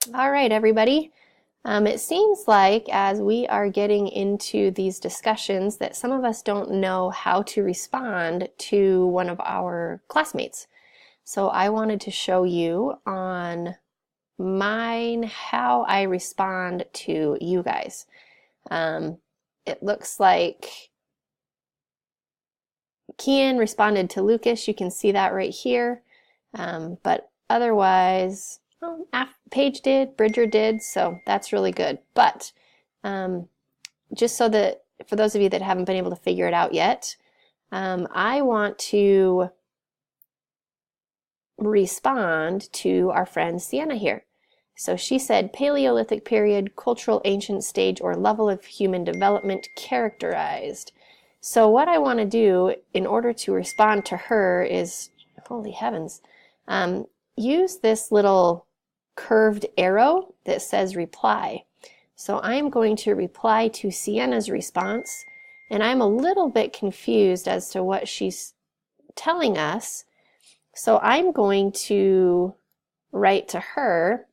All right, everybody. It seems like as we are getting into these discussions that some of us don't know how to respond to one of our classmates. So I wanted to show you on mine how I respond to you guys. It looks like Kian responded to Lucas. You can see that right here. But otherwise, Paige did, Bridger did, so that's really good. But just so that for those of you that haven't been able to figure it out yet, I want to respond to our friend Sienna here. So she said, Paleolithic period, cultural ancient stage or level of human development characterized. So what I want to do in order to respond to her is, holy heavens, use this little curved arrow that says reply. So I'm going to reply to Sienna's response, and I'm a little bit confused as to what she's telling us. So I'm going to write to her,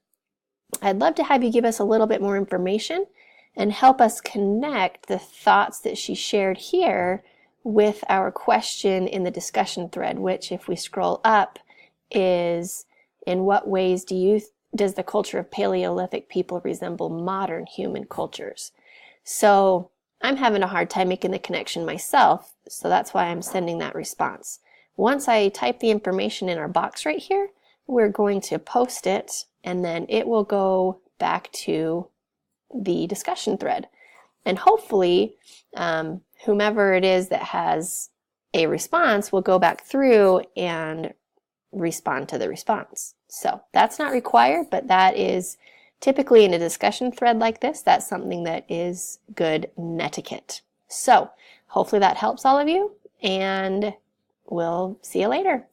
I'd love to have you give us a little bit more information and help us connect the thoughts that she shared here with our question in the discussion thread, which if we scroll up is, in what ways does the culture of Paleolithic people resemble modern human cultures? So I'm having a hard time making the connection myself, so that's why I'm sending that response. Once I type the information in our box right here, we're going to post it, and then it will go back to the discussion thread. And hopefully, whomever it is that has a response will go back through and respond to the response. So that's not required, but that is typically in a discussion thread like this, that's something that is good netiquette. So hopefully that helps all of you, and we'll see you later.